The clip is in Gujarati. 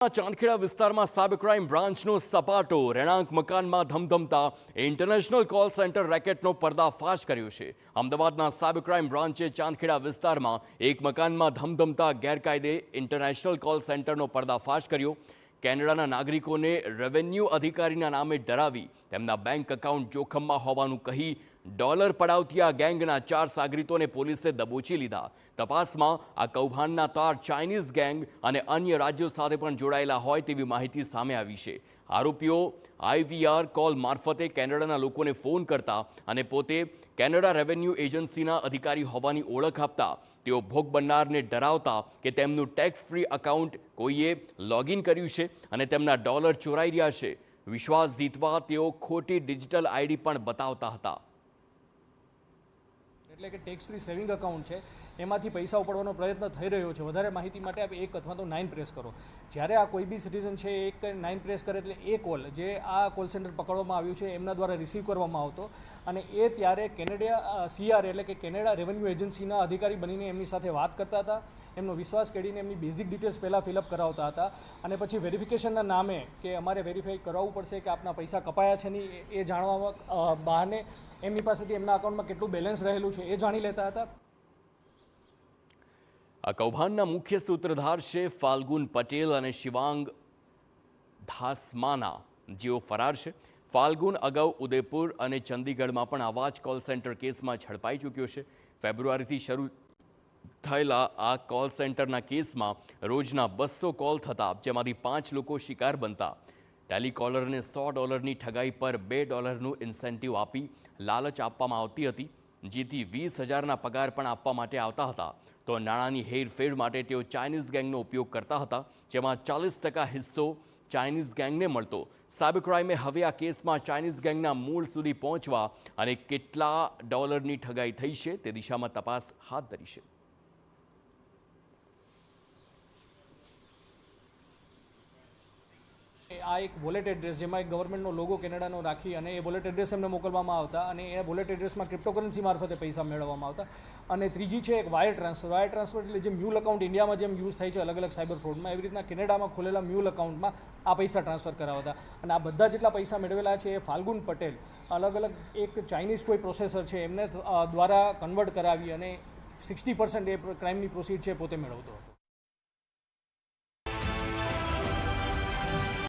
ચાંદખેડા વિસ્તારમાં સાયબર ક્રાઇમ બ્રાન્ચનો સપાટો રહેણાંક મકાનમાં ધમધમતા ઇન્ટરનેશનલ કોલ સેન્ટર રેકેટનો પર્દાફાશ કર્યો છે। અમદાવાદના સાયબર ક્રાઇમ બ્રાન્ચે ચાંદખેડા વિસ્તારમાં એક મકાનમાં ધમધમતા ગેરકાયદે ઇન્ટરનેશનલ કોલ સેન્ટરનો પર્દાફાશ કર્યો। કેનેડાના નાગરિકોને રેવન્યુ અધિકારીના નામે ડરાવી તેમના બેંક એકાઉન્ટ જોખમમાં હોવાનું કહી ડોલર પડાવતી આ ગેંગના 4 સાગરીતોને પોલીસે દબોચી લીધા। તપાસમાં આ કૌભાંડના તાર ચાઇનીઝ ગેંગ અને અન્ય રાજ્યો સાથે પણ જોડાયેલા હોય તેવી માહિતી સામે આવી છે। આરોપીઓ IVR કોલ મારફતે કેનેડાના લોકોને ફોન કરતા અને પોતે કેનેડા રેવન્યુ એજન્સીના અધિકારી હોવાની ઓળખ આપતા તેઓ ભોગ બનનારને ડરાવતા કે તેમનું ટેક્સ ફ્રી એકાઉન્ટ કોઈએ લોગિન કર્યું છે અને તેમના ડોલર ચોરાઈ રહ્યા છે। વિશ્વાસ જીતવા તેઓ ખોટી ડિજિટલ આઈડી પણ બતાવતા હતા। એટલે કે ટેક્સ ફ્રી સેવિંગ એકાઉન્ટ છે એમાંથી પૈસા ઉપાડવાનો પ્રયત્ન થઈ રહ્યો છે। વધારે માહિતી માટે આપ 1 અથવા તો 9 પ્રેસ કરો। જ્યારે આ કોઈ બી સિટીઝન છે 9 પ્રેસ કરે એટલે એ કોલ જે આ કોલ સેન્ટર પકડવામાં આવ્યું છે એમના દ્વારા રિસીવ કરવામાં આવતો અને એ ત્યારે કેનેડા CR એટલે કે કેનેડા રેવન્યુ એજન્સીના અધિકારી બનીને એમની સાથે વાત કરતા હતા। એમનો વિશ્વાસ કેળવીને એમની બેઝિક ડિટેલ્સ પહેલાં ફિલઅપ કરાવતા હતા અને પછી વેરિફિકેશનના નામે કે અમારે વેરીફાઈ કરાવવું પડશે કે આપના પૈસા કપાયા છે નહીં એ જાણવામાં બહાને એમની પાસેથી એમના અકાઉન્ટમાં કેટલું બેલેન્સ રહેલું છે એ જાણી લેતા હતા। આ કૌભાંડના મુખ્ય સૂત્રધાર છે ફાલ્ગુન પટેલ અને શિવાંગ ધાસમાના, જેઓ ફરાર છે। ફાલ્ગુન અગાઉ ઉદયપુર અને ચંદીગઢમાં પણ આવા જ કોલ સેન્ટર કેસમાં ઝડપાઈ ચૂક્યો છે। ફેબ્રુઆરીથી શરૂ થયેલા આ કોલ સેન્ટરના કેસમાં રોજના 200 કોલ થતા જેમાંથી 5 લોકો શિકાર બનતા। ટેલિકોલરને $100ની ઠગાઈ પર $2નું ઇન્સેન્ટિવ આપી લાલચ આપવામાં આવતી હતી, જેથી 20,000ના પગાર પણ આપવા માટે આવતા હતા। તો નાણાંની હેરફેર માટે તેઓ ચાઇનીઝ ગેંગનો ઉપયોગ કરતા હતા, જેમાં 40% હિસ્સો ચાઇનીઝ ગેંગને મળતો। સાયબર ક્રાઇમે હવે આ કેસમાં ચાઇનીઝ ગેંગના મૂળ સુધી પહોંચવા અને કેટલા ડોલરની ઠગાઈ થઈ છે તે દિશામાં તપાસ હાથ ધરી છે। આ એક વોલેટ એડ્રેસ જેમાં એક ગવર્મેન્ટનો લોગો કેનેડાનો રાખી અને એ વોલેટ એડ્રેસ એમને મોકલવામાં આવતા અને એ વોલેટ એડ્રેસમાં ક્રિપ્ટોકરન્સી મારફતે પૈસા મેળવવામાં આવતા। અને ત્રીજી છે એક વાયર ટ્રાન્સફર એટલે જે મ્યુલ એકાઉન્ટ ઇન્ડિયામાં જેમ યુઝ થાય છે અલગ અલગ સાયબર ફ્રોડમાં, એવી રીતના કેનેડામાં ખોલેલા મ્યુલ એકાઉન્ટમાં આ પૈસા ટ્રાન્સફર કરાવતા। અને આ બધા જેટલા પૈસા મેળવેલા છે એ ફાલ્ગુન પટેલ અલગ અલગ એક ચાઇનીઝ કોઈ પ્રોસેસર છે એમને દ્વારા કન્વર્ટ કરાવી અને 60% એ ક્રાઇમની પ્રોસીડ છે પોતે મેળવતો।